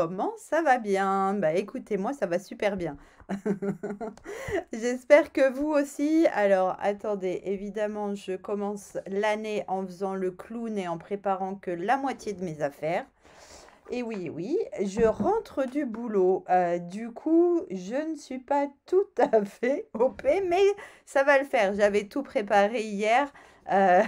comment ça va bien? Bah écoutez, moi ça va super bien. J'espère que vous aussi. Alors attendez, évidemment, je commence l'année en faisant le clown et en préparant que la moitié de mes affaires. Et oui, oui, je rentre du boulot. Du coup, je ne suis pas tout à fait OP, mais ça va le faire. J'avais tout préparé hier. Euh,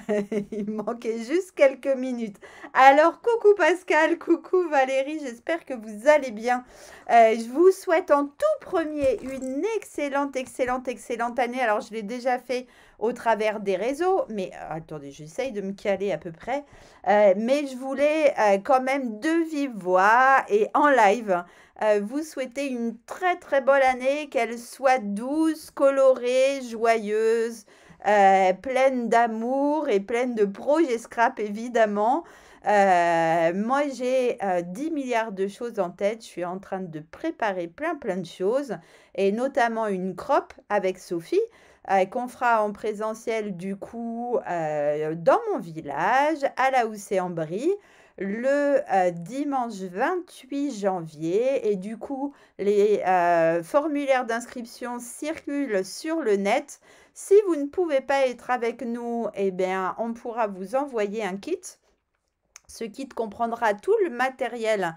il me manquait juste quelques minutes. Alors, coucou Pascal, coucou Valérie, j'espère que vous allez bien. Je vous souhaite en tout premier une excellente, excellente, excellente année. Alors, je l'ai déjà fait au travers des réseaux, mais attendez, j'essaye de me caler à peu près. Mais je voulais quand même de vive voix et en live vous souhaiter une très très bonne année, qu'elle soit douce, colorée, joyeuse, pleine d'amour et pleine de projets scrap évidemment. Moi j'ai 10 milliards de choses en tête, je suis en train de préparer plein de choses et notamment une crop avec Sophie qu'on fera en présentiel du coup dans mon village, à la Houssée-en-Brie, le dimanche 28 janvier. Et du coup, les formulaires d'inscription circulent sur le net. Si vous ne pouvez pas être avec nous, eh bien, on pourra vous envoyer un kit. Ce kit comprendra tout le matériel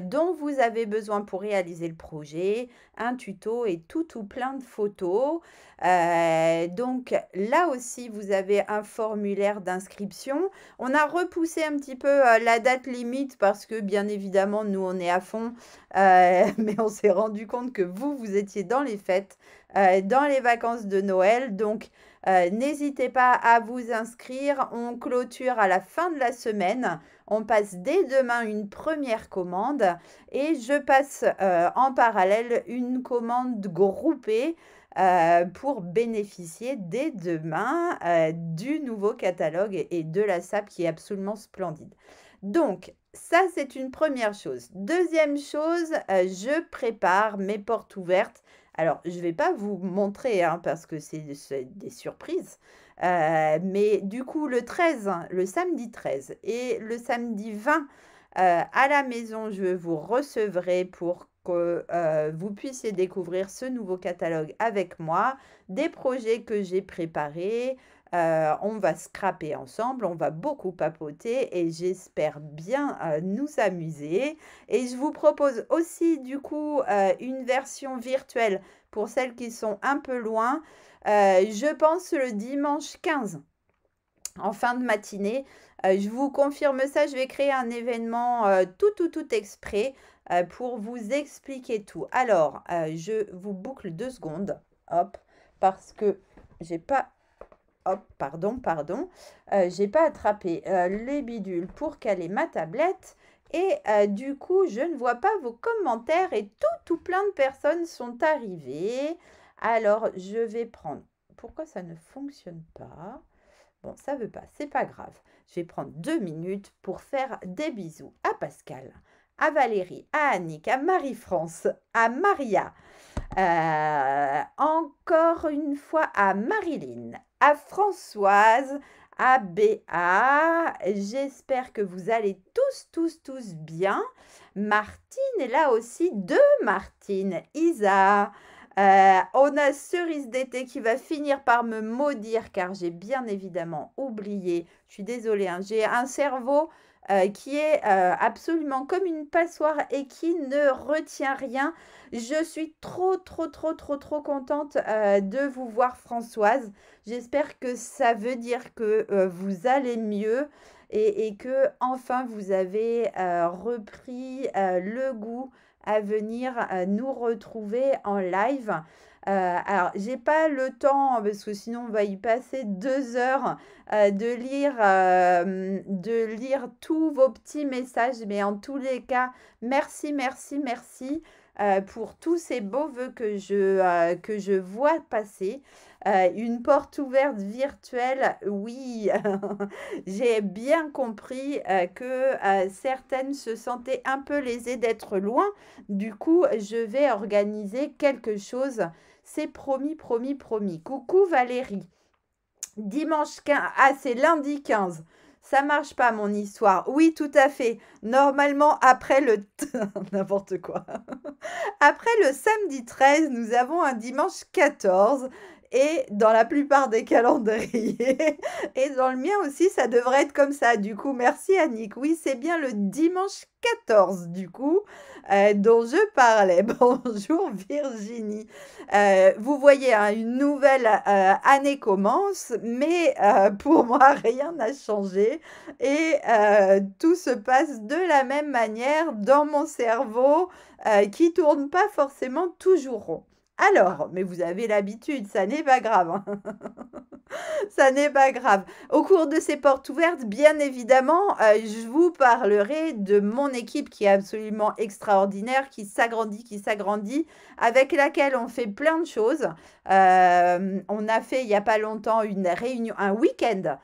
dont vous avez besoin pour réaliser le projet, un tuto et tout plein de photos. Donc là aussi, vous avez un formulaire d'inscription. On a repoussé un petit peu la date limite parce que bien évidemment, nous, on est à fond. Mais on s'est rendu compte que vous étiez dans les fêtes, dans les vacances de Noël. Donc, n'hésitez pas à vous inscrire. On clôture à la fin de la semaine. On passe dès demain une première commande et je passe en parallèle une commande groupée pour bénéficier dès demain du nouveau catalogue et de la SAP qui est absolument splendide. Donc, ça, c'est une première chose. Deuxième chose, je prépare mes portes ouvertes. Alors, je ne vais pas vous montrer hein, parce que c'est des surprises. Mais du coup, le 13, le samedi 13 et le samedi 20, à la maison, je vous recevrai pour que vous puissiez découvrir ce nouveau catalogue avec moi, des projets que j'ai préparés. On va scraper ensemble, on va beaucoup papoter et j'espère bien nous amuser. Et je vous propose aussi du coup une version virtuelle pour celles qui sont un peu loin. Je pense le dimanche 15 en fin de matinée. Je vous confirme ça, je vais créer un événement tout exprès pour vous expliquer tout. Alors, je vous boucle 2 secondes, hop, parce que j'ai pas, hop, pardon, j'ai pas attrapé les bidules pour caler ma tablette. Et du coup, je ne vois pas vos commentaires et tout plein de personnes sont arrivées. Alors, je vais prendre... Pourquoi ça ne fonctionne pas? Bon, ça veut pas, c'est pas grave. Je vais prendre 2 minutes pour faire des bisous à Pascal, à Valérie, à Annick, à Marie-France, à Maria, encore une fois à Marilyn, à Françoise, à Béa. J'espère que vous allez tous bien. Martine est là aussi, deux Martine, Isa. On a Cerise d'été qui va finir par me maudire car j'ai bien évidemment oublié. Je suis désolée, hein, j'ai un cerveau qui est absolument comme une passoire et qui ne retient rien. Je suis trop contente de vous voir Françoise. J'espère que ça veut dire que vous allez mieux et que enfin vous avez repris le goût à venir nous retrouver en live. Alors, j'ai pas le temps, parce que sinon on va y passer 2 heures, de lire tous vos petits messages. Mais en tous les cas, merci pour tous ces beaux vœux que je vois passer. Une porte ouverte virtuelle, oui, j'ai bien compris que certaines se sentaient un peu lésées d'être loin. Du coup, je vais organiser quelque chose. C'est promis. Coucou Valérie. Dimanche 15, ah c'est lundi 15. Ça marche pas mon histoire. Oui, tout à fait. Normalement, après le n'importe quoi. Après le samedi 13, nous avons un dimanche 14 et dans la plupart des calendriers et dans le mien aussi, ça devrait être comme ça. Du coup, merci Annick. Oui, c'est bien le dimanche 14 du coup, dont je parlais. Bonjour Virginie. Vous voyez, hein, une nouvelle, année commence, mais pour moi, rien n'a changé et tout se passe de la même manière dans mon cerveau, qui tourne pas forcément toujours rond. Alors, mais vous avez l'habitude, ça n'est pas grave, hein. Ça n'est pas grave. Au cours de ces portes ouvertes, bien évidemment, je vous parlerai de mon équipe qui est absolument extraordinaire, qui s'agrandit, avec laquelle on fait plein de choses. On a fait il n'y a pas longtemps une réunion, un week-end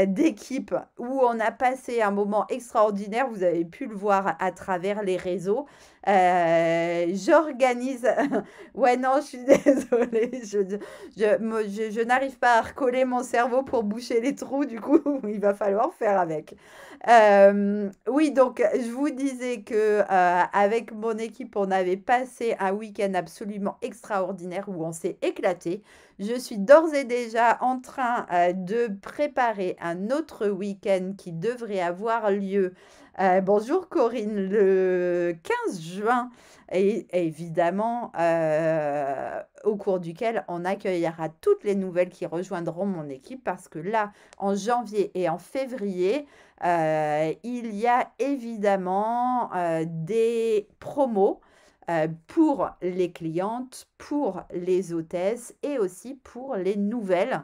d'équipe où on a passé un moment extraordinaire. Vous avez pu le voir à travers les réseaux. J'organise... Ouais, non, je suis désolée. Je n'arrive pas à recoller mon cerveau pour boucher les trous, du coup, il va falloir faire avec. Oui, donc je vous disais que avec mon équipe, on avait passé un week-end absolument extraordinaire où on s'est éclaté. Je suis d'ores et déjà en train de préparer un autre week-end qui devrait avoir lieu. Bonjour Corinne, le 15 juin. Et évidemment, au cours duquel on accueillera toutes les nouvelles qui rejoindront mon équipe parce que là, en janvier et en février, il y a évidemment des promos pour les clientes, pour les hôtesses et aussi pour les nouvelles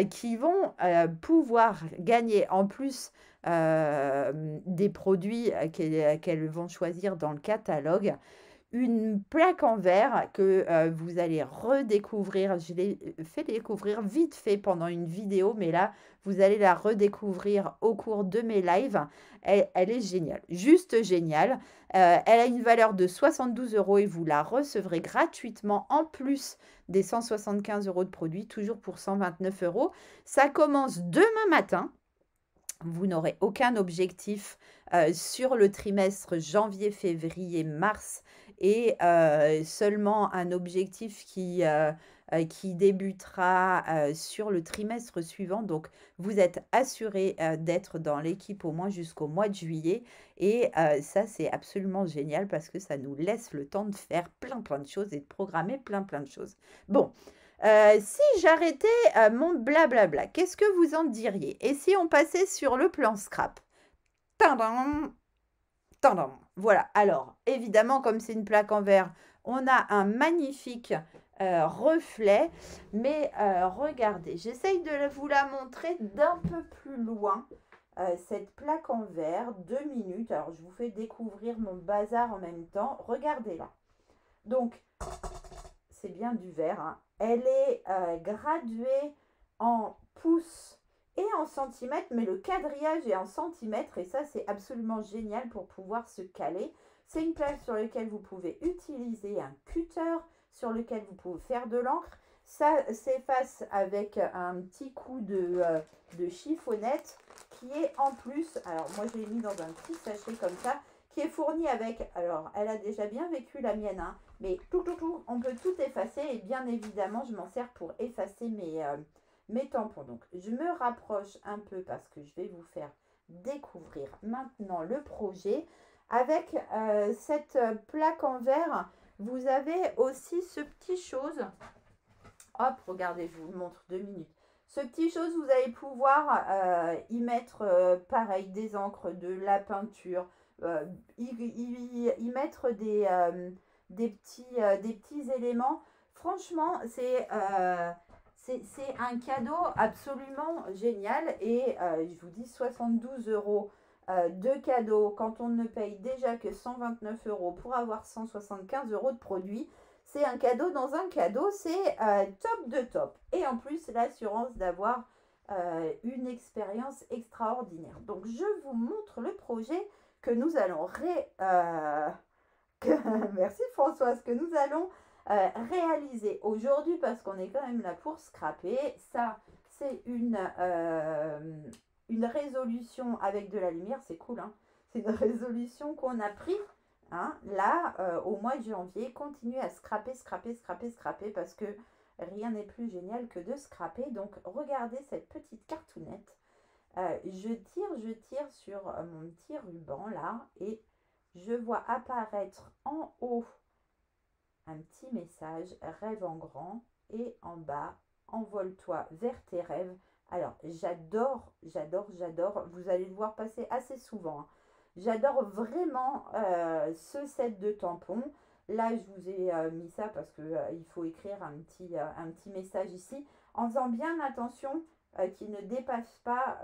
qui vont pouvoir gagner en plus des produits qu'elles vont choisir dans le catalogue une plaque en verre que vous allez redécouvrir. Je l'ai fait découvrir vite fait pendant une vidéo, mais là, vous allez la redécouvrir au cours de mes lives. Elle est géniale, juste géniale. Elle a une valeur de 72 € et vous la recevrez gratuitement en plus des 175 € de produits, toujours pour 129 €. Ça commence demain matin. Vous n'aurez aucun objectif sur le trimestre janvier, février, mars et seulement un objectif qui débutera sur le trimestre suivant. Donc, vous êtes assuré d'être dans l'équipe au moins jusqu'au mois de juillet. Et ça, c'est absolument génial parce que ça nous laisse le temps de faire plein de choses et de programmer plein de choses. Bon. Si j'arrêtais mon blablabla, qu'est-ce que vous en diriez? Et si on passait sur le plan scrap? Tadam, tadam. Voilà, alors évidemment, comme c'est une plaque en verre, on a un magnifique reflet. Mais regardez, j'essaye de vous la montrer d'un peu plus loin. Cette plaque en verre, 2 minutes. Alors, je vous fais découvrir mon bazar en même temps. Regardez-la. Donc, c'est bien du verre, hein. Elle est graduée en pouces et en centimètres, mais le quadrillage est en centimètres et ça, c'est absolument génial pour pouvoir se caler. C'est une plaque sur laquelle vous pouvez utiliser un cutter, sur lequel vous pouvez faire de l'encre. Ça s'efface avec un petit coup de chiffonnette qui est en plus, alors moi je l'ai mis dans un petit sachet comme ça, qui est fourni avec, alors elle a déjà bien vécu la mienne, hein, mais on peut tout effacer et bien évidemment, je m'en sers pour effacer mes tampons. Donc, je me rapproche un peu parce que je vais vous faire découvrir maintenant le projet. Avec cette plaque en verre, vous avez aussi ce petit chose. Hop, regardez, je vous le montre 2 minutes. Ce petit chose, vous allez pouvoir y mettre, pareil, des encres, de la peinture, y mettre des petits éléments. Franchement, c'est un cadeau absolument génial. Et je vous dis 72 € de cadeau quand on ne paye déjà que 129 € pour avoir 175 € de produits. C'est un cadeau dans un cadeau, c'est top de top. Et en plus, l'assurance d'avoir une expérience extraordinaire. Donc, je vous montre le projet que nous allons merci Françoise, que nous allons réaliser aujourd'hui parce qu'on est quand même là pour scraper. Ça, c'est une résolution avec de la lumière, c'est cool, hein. C'est une résolution qu'on a pris, hein, là, au mois de janvier. Continuez à scraper, scraper, scraper, scraper, parce que rien n'est plus génial que de scraper. Donc, regardez cette petite cartoonette. Je tire sur mon petit ruban, là, et je vois apparaître en haut un petit message, rêve en grand, et en bas, envole-toi vers tes rêves. Alors, j'adore, j'adore, j'adore. Vous allez le voir passer assez souvent, hein. J'adore vraiment ce set de tampons. Là, je vous ai mis ça parce que il faut écrire un petit message ici, en faisant bien attention qu'il ne dépasse pas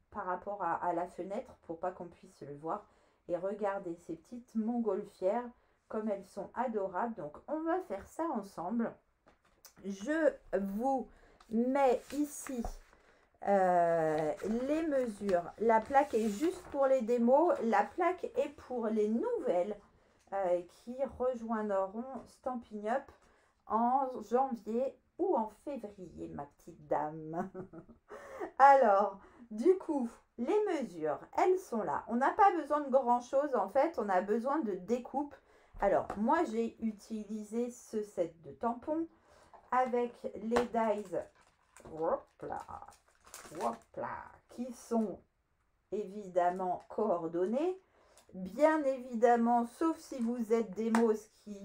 par rapport à la fenêtre pour pas qu'on puisse le voir. Et regardez ces petites montgolfières comme elles sont adorables. Donc, on va faire ça ensemble. Je vous mets ici les mesures. La plaque est juste pour les démos. La plaque est pour les nouvelles qui rejoindront Stampin' Up en janvier ou en février, ma petite dame. Alors, du coup, les mesures, elles sont là. On n'a pas besoin de grand-chose, en fait. On a besoin de découpe. Alors, moi, j'ai utilisé ce set de tampons avec les dies, hop là, qui sont évidemment coordonnés. Bien évidemment, sauf si vous êtes des mots qui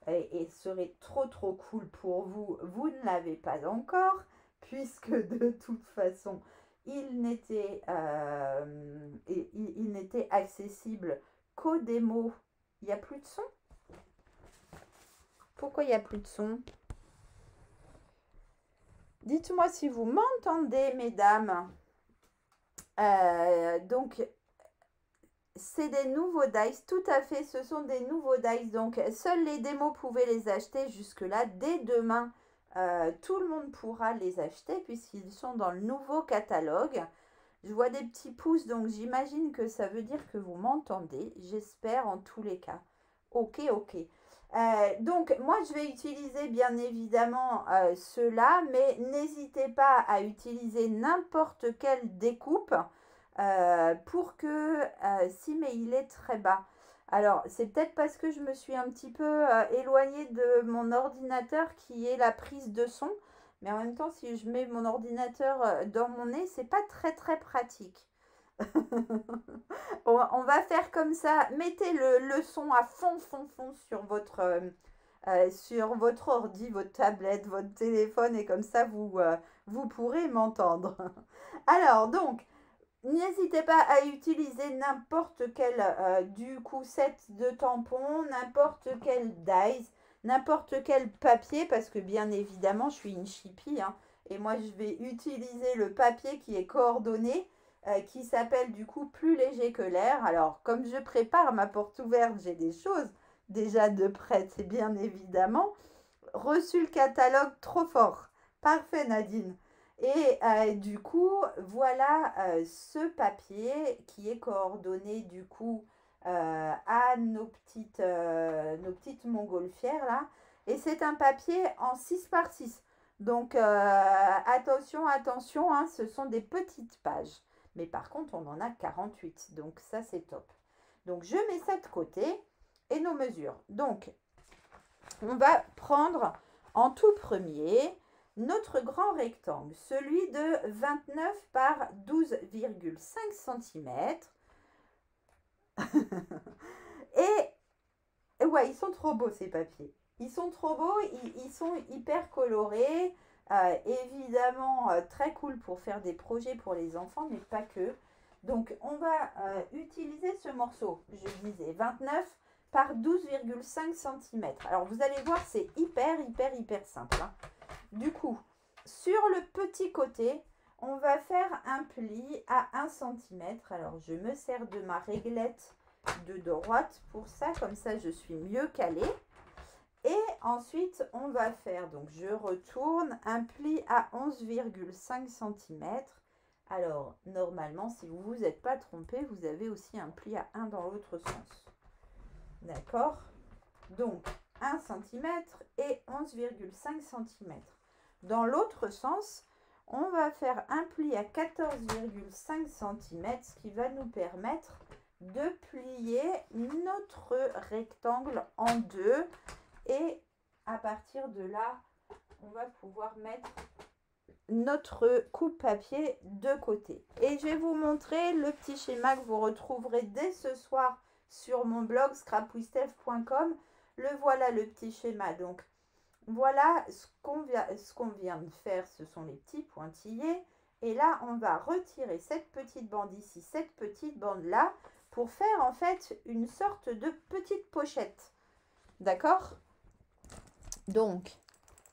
et serait trop cool pour vous, vous ne l'avez pas encore, puisque de toute façon, il n'était accessible qu'aux démos. Il n'y a plus de son? Pourquoi il n'y a plus de son? Dites-moi si vous m'entendez, mesdames. Donc, c'est des nouveaux dice, tout à fait, ce sont des nouveaux dice. Donc, seuls les démos pouvaient les acheter jusque-là. Dès demain, tout le monde pourra les acheter puisqu'ils sont dans le nouveau catalogue. Je vois des petits pouces, donc j'imagine que ça veut dire que vous m'entendez. J'espère en tous les cas. Ok. Donc, moi, je vais utiliser bien évidemment ceux-là, mais n'hésitez pas à utiliser n'importe quelle découpe pour que... si, mais il est très bas. Alors, c'est peut-être parce que je me suis un petit peu éloignée de mon ordinateur qui est la prise de son. Mais en même temps, si je mets mon ordinateur dans mon nez, c'est pas très pratique. On va faire comme ça. Mettez le son à fond sur votre ordi, votre tablette, votre téléphone, et comme ça, vous pourrez m'entendre. Alors, donc, n'hésitez pas à utiliser n'importe quel, du coup, set de tampons, n'importe quel dies, n'importe quel papier, parce que bien évidemment, je suis une chippie, hein, et moi, je vais utiliser le papier qui est coordonné, qui s'appelle du coup Plus léger que l'air. Alors, comme je prépare ma porte ouverte, j'ai des choses déjà de prêtes, et bien évidemment, reçu le catalogue trop fort. Parfait, Nadine. Et du coup, voilà ce papier qui est coordonné du coup à nos petites montgolfières là. Et c'est un papier en 6 par 6. Donc attention, hein, ce sont des petites pages. Mais par contre, on en a 48. Donc ça, c'est top. Donc je mets ça de côté et nos mesures. Donc, on va prendre en tout premier notre grand rectangle, celui de 29 par 12,5 cm. Et ouais, ils sont trop beaux ces papiers. Ils sont trop beaux, ils sont hyper colorés. Évidemment, très cool pour faire des projets pour les enfants, mais pas que. Donc, on va utiliser ce morceau, je disais, 29 par 12,5 cm. Alors, vous allez voir, c'est hyper simple, hein. Du coup, sur le petit côté, on va faire un pli à 1 cm. Alors, je me sers de ma réglette de droite pour ça. Comme ça, je suis mieux calée. Et ensuite, on va faire, donc je retourne, un pli à 11,5 cm. Alors, normalement, si vous ne vous êtes pas trompé, vous avez aussi un pli à 1 dans l'autre sens. D'accord? Donc, 1 cm et 11,5 cm. Dans l'autre sens, On va faire un pli à 14,5 cm, ce qui va nous permettre de plier notre rectangle en deux. Et à partir de là, on va pouvoir mettre notre coupe-papier de côté. Et je vais vous montrer le petit schéma que vous retrouverez dès ce soir sur mon blog scrapwithsteph.com. Le voilà, le petit schéma. Donc voilà ce qu'on vient de faire, ce sont les petits pointillés. Et là, on va retirer cette petite bande ici, cette petite bande là, pour faire en fait une sorte de petite pochette. D'accord? Donc,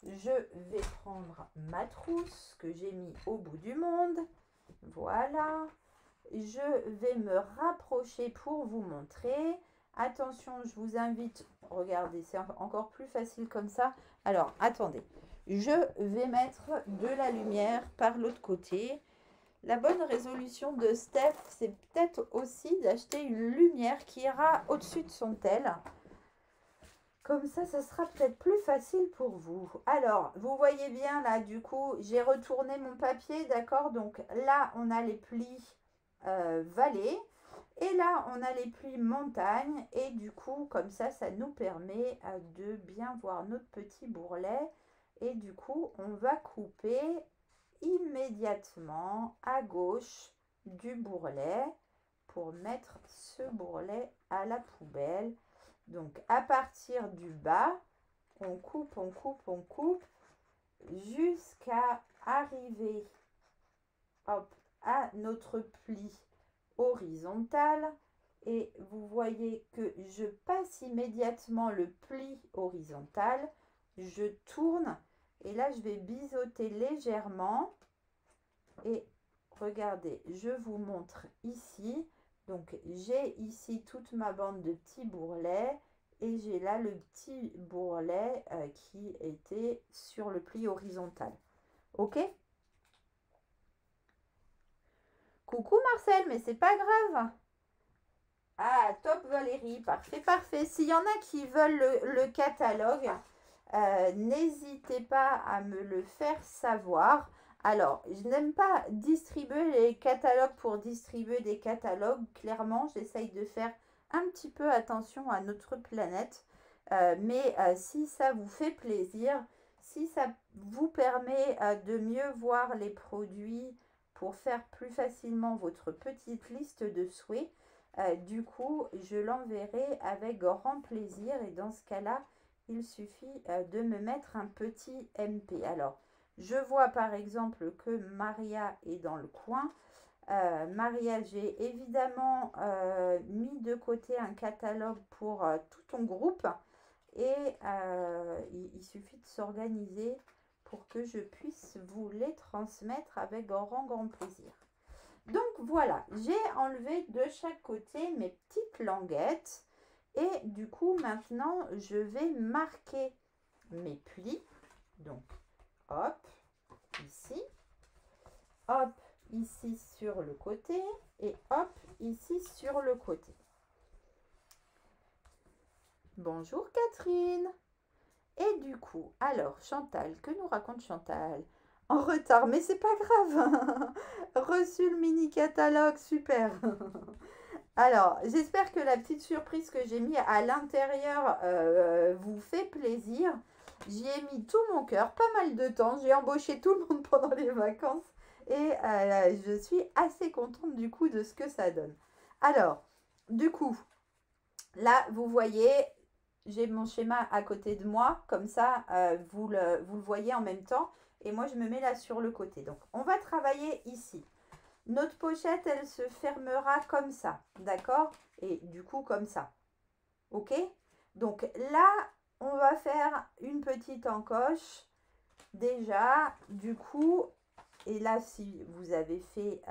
je vais prendre ma trousse que j'ai mis au bout du monde. Voilà. Je vais me rapprocher pour vous montrer. Attention, je vous invite, regardez, c'est encore plus facile comme ça. Alors, attendez, je vais mettre de la lumière par l'autre côté. La bonne résolution de Steph, c'est peut-être aussi d'acheter une lumière qui ira au-dessus de son tel. Comme ça sera peut-être plus facile pour vous. Alors, vous voyez bien là, du coup, j'ai retourné mon papier, d'accord? Donc là, on a les plis vallée. Et là, on a les plis montagne. Et du coup, comme ça nous permet de bien voir notre petit bourrelet. Et du coup, on va couper immédiatement à gauche du bourrelet pour mettre ce bourrelet à la poubelle. Donc, à partir du bas, on coupe, on coupe, on coupe jusqu'à arriver hop, à notre pli horizontal. Et vous voyez que je passe immédiatement le pli horizontal. Je tourne et là, je vais biseauter légèrement. Et regardez, je vous montre ici. Donc, j'ai ici toute ma bande de petits bourrelets et j'ai là le petit bourrelet qui était sur le pli horizontal. Ok? Coucou Marcel, mais c'est pas grave. Ah, top Valérie, parfait, parfait. S'il y en a qui veulent le catalogue, n'hésitez pas à me le faire savoir. Alors, je n'aime pas distribuer les catalogues pour distribuer des catalogues. Clairement, j'essaye de faire un petit peu attention à notre planète. Mais si ça vous fait plaisir, si ça vous permet de mieux voir les produits pour faire plus facilement votre petite liste de souhaits, du coup, je l'enverrai avec grand plaisir. Et dans ce cas-là, il suffit de me mettre un petit MP. Alors, je vois par exemple que Maria est dans le coin. Maria, j'ai évidemment mis de côté un catalogue pour tout ton groupe. Et il suffit de s'organiser pour que je puisse vous les transmettre avec grand plaisir. Donc voilà, j'ai enlevé de chaque côté mes petites languettes. Et du coup, maintenant, je vais marquer mes plis. Donc, hop, ici. Hop, ici sur le côté. Et hop, ici sur le côté. Bonjour Catherine. Et du coup, alors Chantal, que nous raconte Chantal? En retard, mais c'est pas grave. Reçu le mini catalogue, super. Alors, j'espère que la petite surprise que j'ai mis à l'intérieur vous fait plaisir. J'y ai mis tout mon cœur, pas mal de temps. J'ai embauché tout le monde pendant les vacances. Et je suis assez contente du coup de ce que ça donne. Alors, du coup, là, vous voyez, j'ai mon schéma à côté de moi. Comme ça, vous le voyez en même temps. Et moi, je me mets là sur le côté. Donc, on va travailler ici. Notre pochette, elle se fermera comme ça, d'accord? Et du coup, comme ça. Ok? Donc là, on va faire une petite encoche. Déjà, du coup, et là, si vous avez fait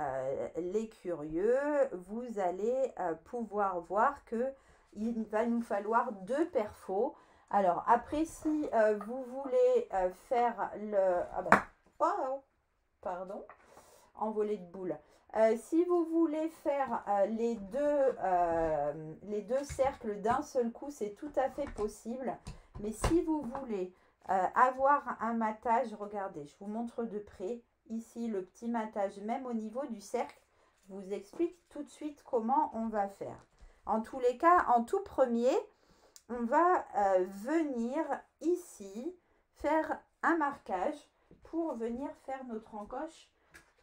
les curieux, vous allez pouvoir voir que il va nous falloir 2 perfos. Alors, après, si vous voulez faire le... Ah ben, oh, pardon, envolée de boules. Si vous voulez faire les deux cercles d'un seul coup, c'est tout à fait possible. Mais si vous voulez avoir un matage, regardez, je vous montre de près. ici le petit matage, même au niveau du cercle. Je vous explique tout de suite comment on va faire. En tous les cas, en tout premier, on va venir ici faire un marquage pour venir faire notre encoche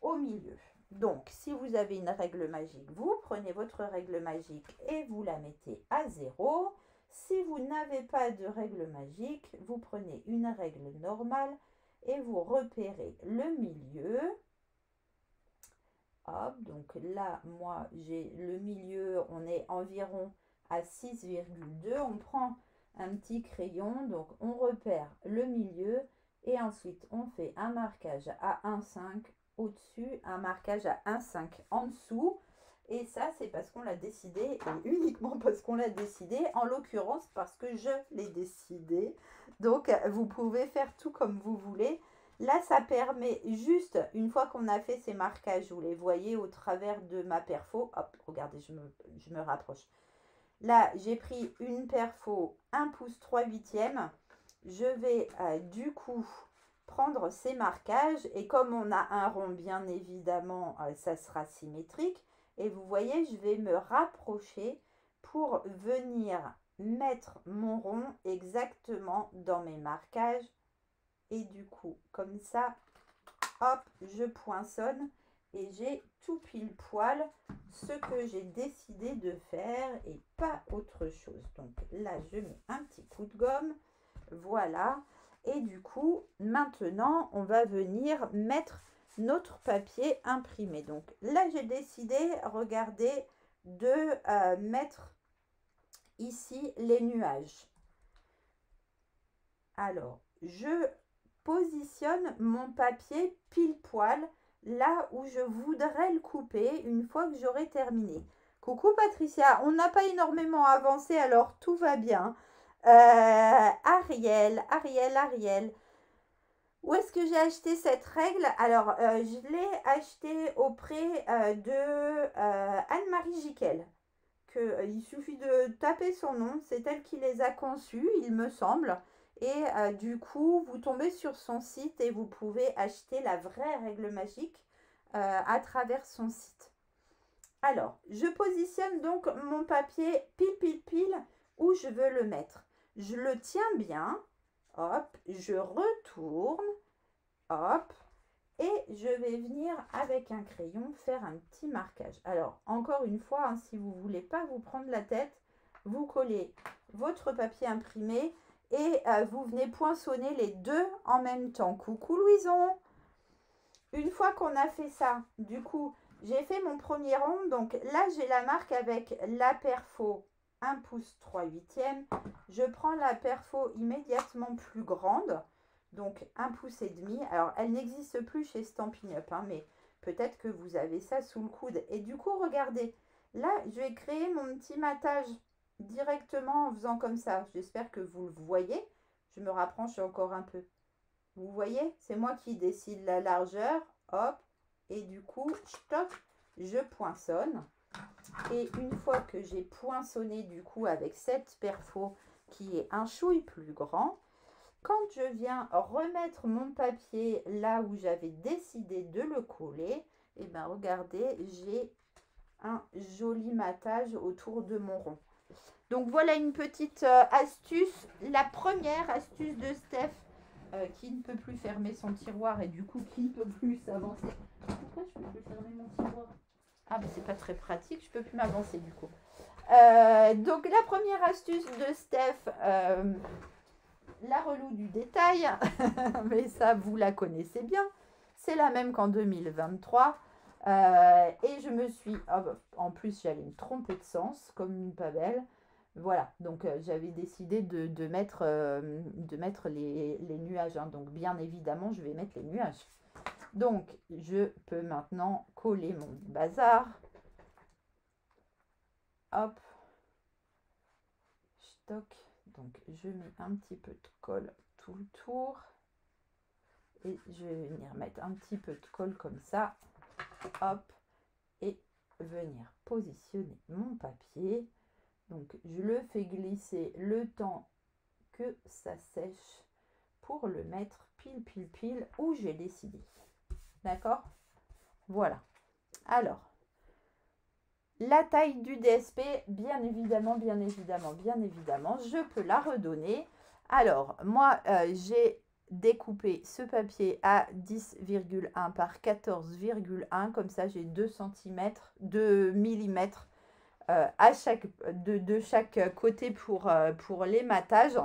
au milieu. Donc, si vous avez une règle magique, vous prenez votre règle magique et vous la mettez à 0. Si vous n'avez pas de règle magique, vous prenez une règle normale et vous repérez le milieu. Hop, donc là, moi, j'ai le milieu, on est environ à 6,2. On prend un petit crayon, donc on repère le milieu et ensuite on fait un marquage à 1,5 au-dessus, un marquage à 1,5 en dessous. Et ça, c'est parce qu'on l'a décidé, et uniquement parce qu'on l'a décidé, en l'occurrence parce que je l'ai décidé. Donc, vous pouvez faire tout comme vous voulez. Là, ça permet juste, une fois qu'on a fait ces marquages, vous les voyez au travers de ma perfo. Hop, regardez, je me rapproche. Là, j'ai pris une perfo 1 pouce 3/8. Je vais du coup prendre ces marquages et comme on a un rond, bien évidemment, ça sera symétrique. Et vous voyez, je vais me rapprocher pour venir mettre mon rond exactement dans mes marquages. Et du coup, comme ça, hop, je poinçonne et j'ai tout pile poil ce que j'ai décidé de faire et pas autre chose. Donc là, je mets un petit coup de gomme. Voilà. Et du coup, maintenant, on va venir mettre notre papier imprimé. Donc là, j'ai décidé, regardez, de mettre ici les nuages. Alors, je positionne mon papier pile poil là où je voudrais le couper une fois que j'aurai terminé. Coucou Patricia, on n'a pas énormément avancé, alors tout va bien. Ariel, où est-ce que j'ai acheté cette règle? Alors, je l'ai achetée auprès de Anne-Marie Jiquel. Il suffit de taper son nom, c'est elle qui les a conçus, il me semble. Et du coup, vous tombez sur son site et vous pouvez acheter la vraie règle magique à travers son site. Alors, je positionne donc mon papier pile où je veux le mettre. Je le tiens bien, hop, je retourne, hop, et je vais venir avec un crayon faire un petit marquage. Alors, encore une fois, hein, si vous ne voulez pas vous prendre la tête, vous collez votre papier imprimé et vous venez poinçonner les deux en même temps. Coucou Louison! Une fois qu'on a fait ça, du coup, j'ai fait mon premier rond. Donc là, j'ai la marque avec la perfo 1 pouce 3/8. Je prends la perfo immédiatement plus grande. Donc 1 pouce et demi. Alors, elle n'existe plus chez Stampin' Up, hein, mais peut-être que vous avez ça sous le coude. Et du coup, regardez, là, je vais créer mon petit matage directement en faisant comme ça. J'espère que vous le voyez. Je me rapproche encore un peu. Vous voyez, c'est moi qui décide la largeur. Hop. Et du coup, stop, je poinçonne. Et une fois que j'ai poinçonné du coup avec cette perfo qui est un chouille plus grand, quand je viens remettre mon papier là où j'avais décidé de le coller, et bien regardez, j'ai un joli matage autour de mon rond. Donc voilà une petite astuce, la première astuce de Steph qui ne peut plus fermer son tiroir et du coup qui ne peut plus s'avancer. Pourquoi je ne peux plus fermer mon tiroir? Ah ben c'est pas très pratique, je ne peux plus m'avancer du coup. Donc la première astuce de Steph, la relou du détail, mais ça vous la connaissez bien, c'est la même qu'en 2023. Et je me suis, en plus j'allais me tromper de sens comme une pas belle. Voilà, donc j'avais décidé de mettre les nuages. Hein. Donc bien évidemment, je vais mettre les nuages. Donc, je peux maintenant coller mon bazar. Hop. Stock. Donc, je mets un petit peu de colle tout le tour. Et je vais venir mettre un petit peu de colle comme ça. Hop. Et venir positionner mon papier. Donc, je le fais glisser le temps que ça sèche pour le mettre pile où j'ai décidé. D'accord? Voilà. Alors, la taille du DSP, bien évidemment, je peux la redonner. Alors, moi, j'ai découpé ce papier à 10,1 par 14,1. Comme ça, j'ai 2 cm, 2 mm à de chaque côté pour l'ématage.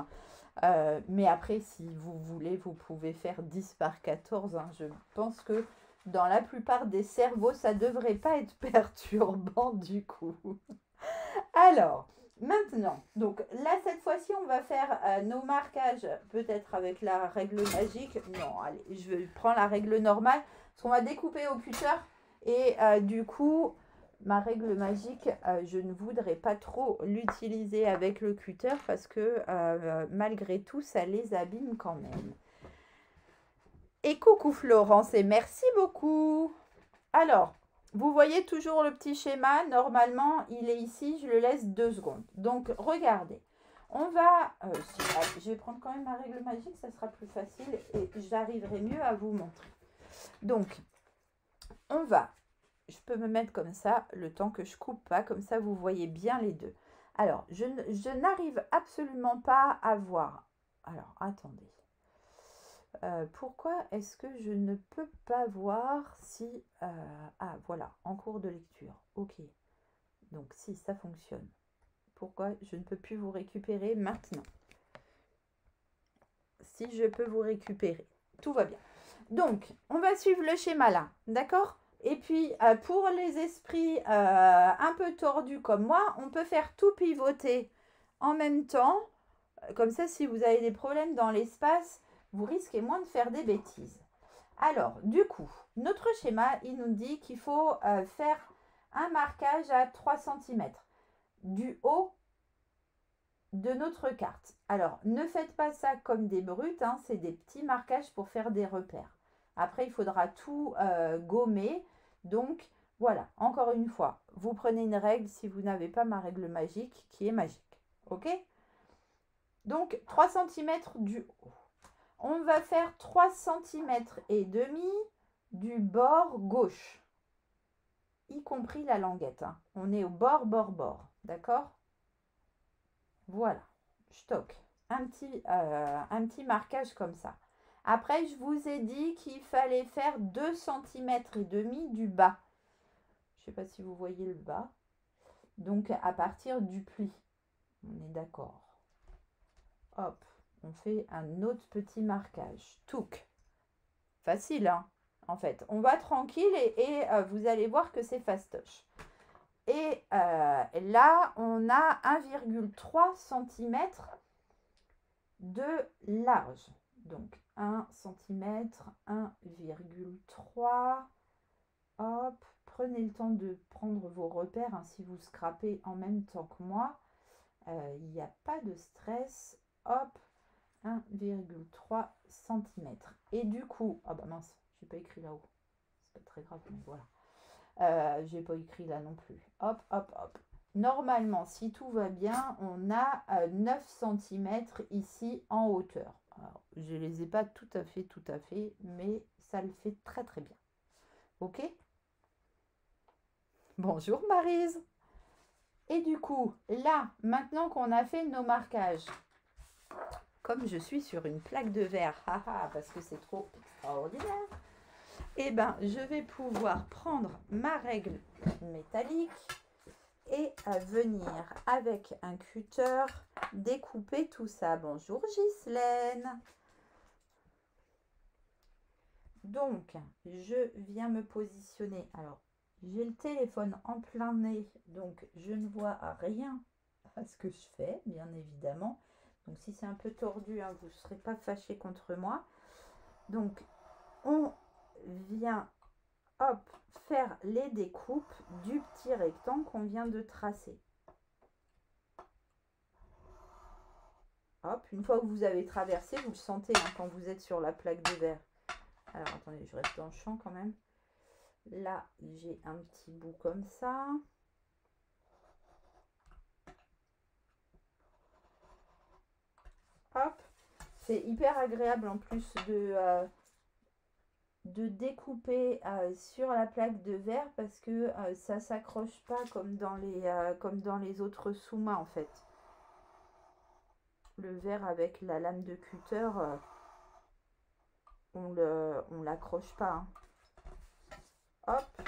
Mais après, si vous voulez, vous pouvez faire 10 par 14. Hein. Je pense que dans la plupart des cerveaux, ça ne devrait pas être perturbant du coup. Alors, maintenant, donc là, cette fois-ci, on va faire nos marquages, peut-être avec la règle magique. Non, allez, je prends la règle normale, parce qu'on va découper au cutter. Et du coup, ma règle magique, je ne voudrais pas trop l'utiliser avec le cutter, parce que malgré tout, ça les abîme quand même. Et coucou Florence, et merci beaucoup. Alors, vous voyez toujours le petit schéma. Normalement, il est ici. Je le laisse 2 secondes. Donc, regardez. On va... je vais prendre quand même ma règle magique. Ça sera plus facile et j'arriverai mieux à vous montrer. Donc, on va... Je peux me mettre comme ça le temps que je coupe pas. Comme ça, vous voyez bien les deux. Alors, je n'arrive absolument pas à voir. Alors, attendez. Pourquoi est-ce que je ne peux pas voir si... ah, voilà, en cours de lecture. Ok. Donc, si, ça fonctionne. Pourquoi je ne peux plus vous récupérer maintenant? Si je peux vous récupérer. Tout va bien. Donc, on va suivre le schéma là. D'accord? Et puis, pour les esprits un peu tordus comme moi, on peut faire tout pivoter en même temps. Comme ça, si vous avez des problèmes dans l'espace, vous risquez moins de faire des bêtises. Alors, du coup, notre schéma, il nous dit qu'il faut faire un marquage à 3 cm du haut de notre carte. Alors, ne faites pas ça comme des brutes, hein, c'est des petits marquages pour faire des repères. Après, il faudra tout gommer. Donc, voilà, encore une fois, vous prenez une règle si vous n'avez pas ma règle magique qui est magique. Ok? Donc, 3 cm du haut. On va faire 3 cm et demi du bord gauche, y compris la languette. Hein. On est au bord, bord. D'accord? Voilà. Stock. Un petit marquage comme ça. Après, je vous ai dit qu'il fallait faire 2 cm et demi du bas. Je ne sais pas si vous voyez le bas. Donc, à partir du pli. On est d'accord. Hop. On fait un autre petit marquage. Touc. Facile, hein, en fait. On va tranquille et vous allez voir que c'est fastoche. Et là, on a 1,3 cm de large. Donc, 1 cm, 1,3. Hop, prenez le temps de prendre vos repères hein, si vous scrapez en même temps que moi. Il n'y a pas de stress. Hop, 1,3 cm. Et du coup, ah bah mince, j'ai pas écrit là-haut. C'est pas très grave, mais voilà. J'ai pas écrit là non plus. Hop, hop, hop. Normalement, si tout va bien, on a 9 cm ici en hauteur. Alors, je les ai pas tout à fait, mais ça le fait très très bien. Ok? Bonjour Maryse. Et du coup, là, maintenant qu'on a fait nos marquages, comme je suis sur une plaque de verre, parce que c'est trop extraordinaire, et ben je vais pouvoir prendre ma règle métallique et venir avec un cutter découper tout ça. Bonjour Ghislaine. Donc, je viens me positionner. Alors, j'ai le téléphone en plein nez, donc je ne vois rien à ce que je fais, bien évidemment. Donc, si c'est un peu tordu, hein, vous ne serez pas fâchés contre moi. Donc, on vient, hop, faire les découpes du petit rectangle qu'on vient de tracer. Hop, une fois que vous avez traversé, vous le sentez hein, quand vous êtes sur la plaque de verre. Alors, attendez, je reste dans le champ quand même. Là, j'ai un petit bout comme ça. Hop, c'est hyper agréable en plus de découper sur la plaque de verre parce que ça s'accroche pas comme dans les autres sous-mains en fait. Le verre avec la lame de cutter, on l'accroche pas. Hein. Hop,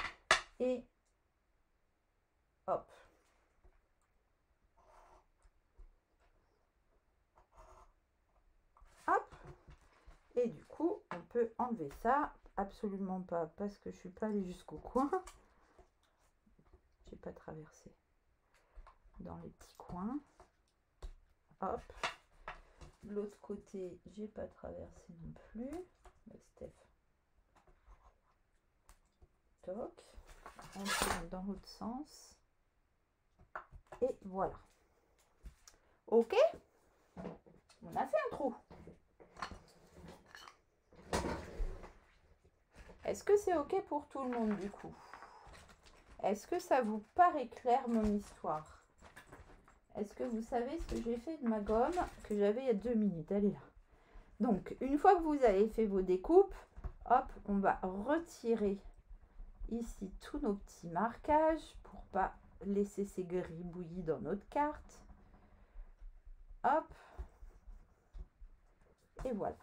et hop. Hop. Et du coup, on peut enlever ça. Absolument pas, parce que je suis pas allée jusqu'au coin. J'ai pas traversé dans les petits coins. Hop. De l'autre côté, j'ai pas traversé non plus. Bah, Steph. Toc. On tourne dans l'autre sens. Et voilà. Ok. On a fait un trou. Est-ce que c'est ok pour tout le monde du coup? Est-ce que ça vous paraît clair mon histoire? Est-ce que vous savez ce que j'ai fait de ma gomme que j'avais il y a 2 minutes? Elle est là. Donc, une fois que vous avez fait vos découpes, hop, on va retirer ici tous nos petits marquages pour pas laisser ces gribouillis dans notre carte. Hop. Et voilà.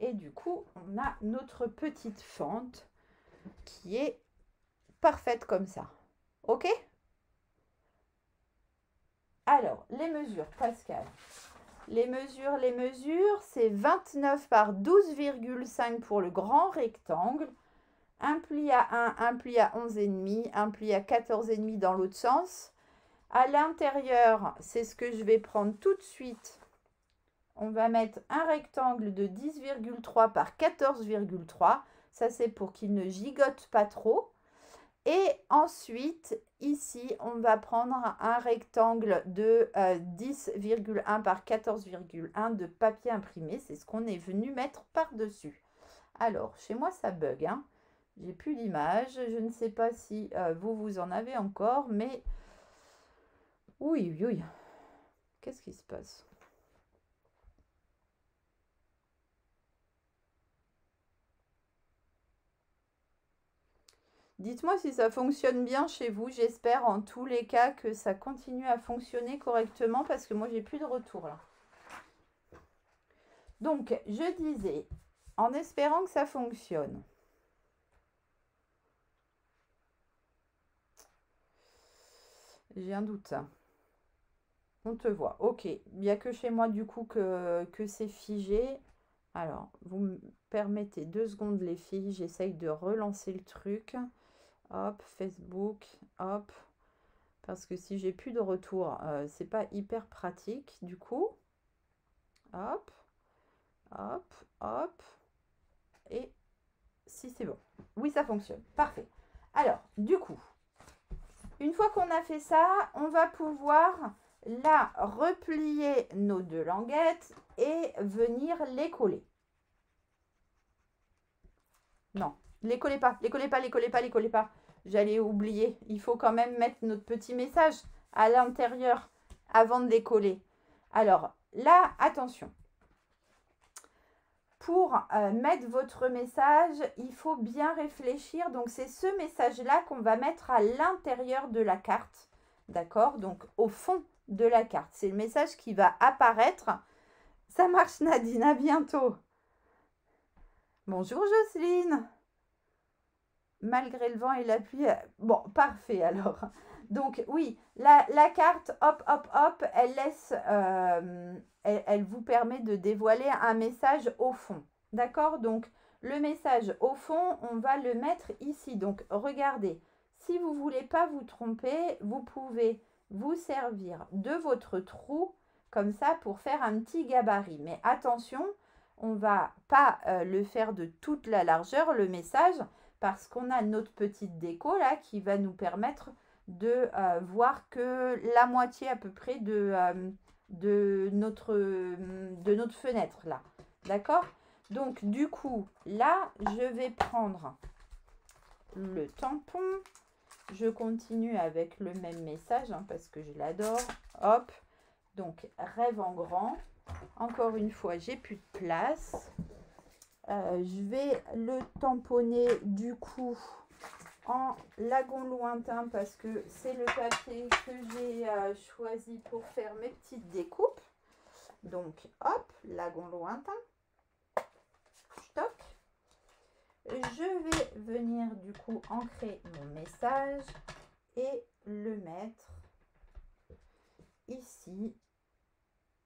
Et du coup, on a notre petite fente qui est parfaite comme ça. Ok? Alors, les mesures, Pascal. Les mesures, c'est 29 par 12,5 pour le grand rectangle. Un pli à 1, un pli à 11,5, un pli à 14,5 dans l'autre sens. À l'intérieur, c'est ce que je vais prendre tout de suite. On va mettre un rectangle de 10,3 par 14,3. Ça, c'est pour qu'il ne gigote pas trop. Et ensuite, ici, on va prendre un rectangle de 10,1 par 14,1 de papier imprimé. C'est ce qu'on est venu mettre par-dessus. Alors, chez moi, ça bug. Hein. J'ai plus l'image. Je ne sais pas si vous en avez encore, mais... Oui, oui, oui. Qu'est-ce qui se passe ? Dites-moi si ça fonctionne bien chez vous. J'espère en tous les cas que ça continue à fonctionner correctement parce que moi, j'ai plus de retour là. Donc, je disais, en espérant que ça fonctionne. J'ai un doute. On te voit. Ok. Il n'y a que chez moi du coup que c'est figé. Alors, vous me permettez 2 secondes les filles. J'essaye de relancer le truc. Hop, Facebook. Hop. Parce que si j'ai plus de retour, c'est pas hyper pratique du coup. Hop. Hop. Hop. Et si c'est bon. Oui, ça fonctionne. Parfait. Alors, du coup, une fois qu'on a fait ça, on va pouvoir là replier nos 2 languettes et venir les coller. Non, les collez pas, les collez pas, les collez pas, les collez pas. J'allais oublier. Il faut quand même mettre notre petit message à l'intérieur avant de les coller. Alors là, attention. Pour mettre votre message, il faut bien réfléchir. Donc, c'est ce message-là qu'on va mettre à l'intérieur de la carte. D'accord? Donc, au fond de la carte. C'est le message qui va apparaître. Ça marche, Nadine. À bientôt. Bonjour, Jocelyne. Malgré le vent et la pluie. Bon, parfait alors. Donc, oui, la carte, hop, hop, hop, elle laisse... elle vous permet de dévoiler un message au fond. D'accord? Donc, le message au fond, on va le mettre ici. Donc, regardez, si vous ne voulez pas vous tromper, vous pouvez vous servir de votre trou comme ça pour faire un petit gabarit. Mais attention, on ne va pas le faire de toute la largeur, le message, parce qu'on a notre petite déco là qui va nous permettre de voir que la moitié à peu près de notre fenêtre là. D'accord? Donc du coup, là, je vais prendre le tampon. Je continue avec le même message hein, parce que je l'adore. Hop. Donc, rêve en grand. Encore une fois, j'ai plus de place. Je vais le tamponner du coup en lagon lointain parce que c'est le papier que j'ai choisi pour faire mes petites découpes. Donc hop, lagon lointain, stock. Je vais venir du coup ancrer mon message et le mettre ici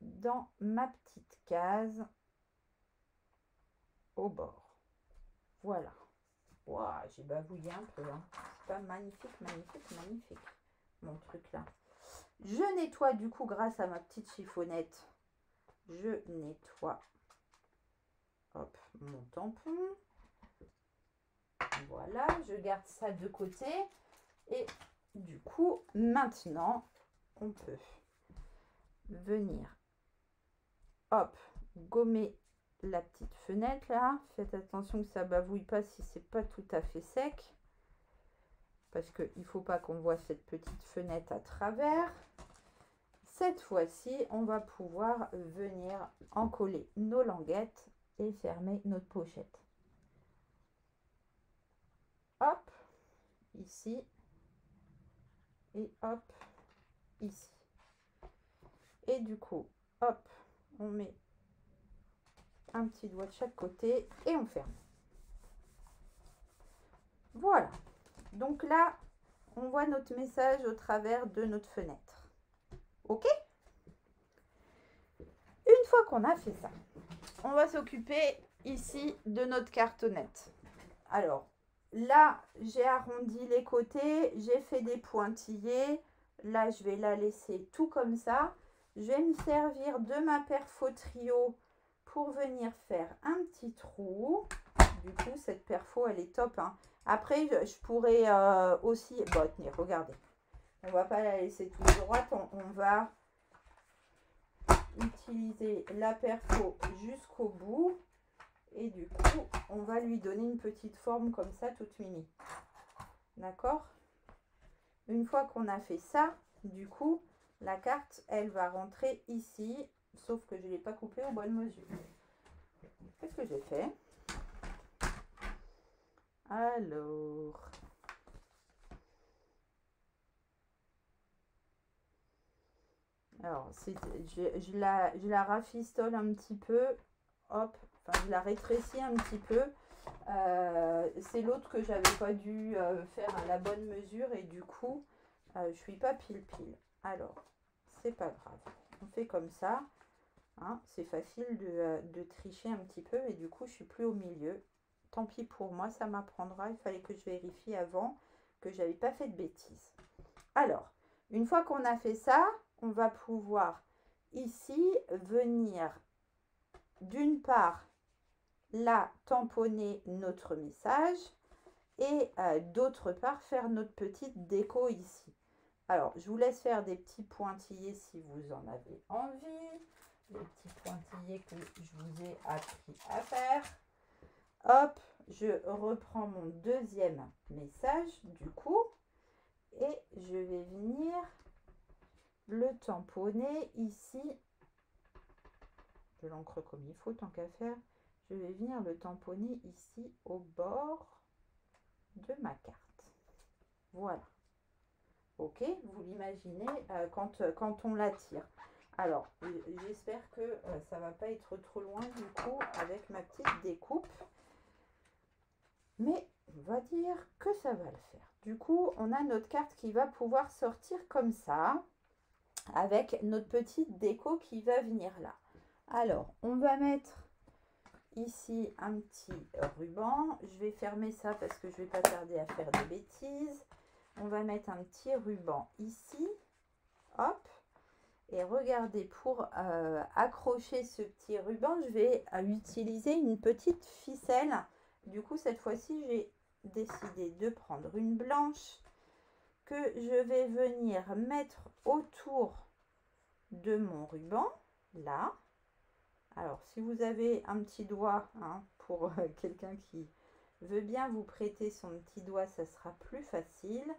dans ma petite case au bord. Voilà. Wow, j'ai bavouillé un peu. Hein. C'est pas magnifique, magnifique, magnifique. Mon truc là. Je nettoie du coup grâce à ma petite chiffonnette. Je nettoie. Hop, mon tampon. Voilà, je garde ça de côté. Et du coup, maintenant, on peut venir, hop, gommer la petite fenêtre là. Faites attention que ça bavouille pas si c'est pas tout à fait sec. Parce qu'il ne faut pas qu'on voit cette petite fenêtre à travers. Cette fois-ci, on va pouvoir venir encoller nos languettes et fermer notre pochette. Hop, ici. Et hop, ici. Et du coup, hop, on met un petit doigt de chaque côté et on ferme. Voilà. Donc là, on voit notre message au travers de notre fenêtre. OK? Une fois qu'on a fait ça, on va s'occuper ici de notre cartonnette. Alors, là, j'ai arrondi les côtés, j'ai fait des pointillés. Là, je vais la laisser tout comme ça. Je vais me servir de ma perfo trio pour venir faire un petit trou. Du coup, cette perfo, elle est top. Hein. Après, je pourrais aussi... Bon, tenez, regardez. On va pas la laisser toute droite. On va utiliser la perfo jusqu'au bout. Et du coup, on va lui donner une petite forme comme ça, toute mini. D'accord? Une fois qu'on a fait ça, du coup, la carte, elle va rentrer ici. Sauf que je ne l'ai pas coupée aux bonnes mesures. Qu'est-ce que j'ai fait? Alors je la rafistole un petit peu. Hop, enfin, je la rétrécis un petit peu. C'est l'autre que j'avais pas dû faire à la bonne mesure et du coup, je suis pas pile. Alors, c'est pas grave. On fait comme ça. Hein, c'est facile de tricher un petit peu et du coup, je suis plus au milieu. Tant pis pour moi, ça m'apprendra. Il fallait que je vérifie avant que j'avais pas fait de bêtises. Alors, une fois qu'on a fait ça, on va pouvoir ici venir d'une part là tamponner notre message et d'autre part faire notre petite déco ici. Alors, je vous laisse faire des petits pointillés si vous en avez envie. Les petits pointillés que je vous ai appris à faire. Hop, je reprends mon deuxième message du coup et je vais venir le tamponner ici. Je l'encre comme il faut tant qu'à faire. Je vais venir le tamponner ici au bord de ma carte. Voilà. Ok, vous l'imaginez quand on la tire. Alors, j'espère que ça va pas être trop loin du coup avec ma petite découpe. Mais on va dire que ça va le faire. Du coup, on a notre carte qui va pouvoir sortir comme ça, avec notre petite déco qui va venir là. Alors, on va mettre ici un petit ruban. Je vais fermer ça parce que je ne vais pas tarder à faire des bêtises. On va mettre un petit ruban ici. Hop. Et regardez, pour accrocher ce petit ruban, je vais utiliser une petite ficelle. Du coup, cette fois-ci, j'ai décidé de prendre une blanche que je vais venir mettre autour de mon ruban, là. Alors, si vous avez un petit doigt, hein, pour quelqu'un qui veut bien vous prêter son petit doigt, ça sera plus facile.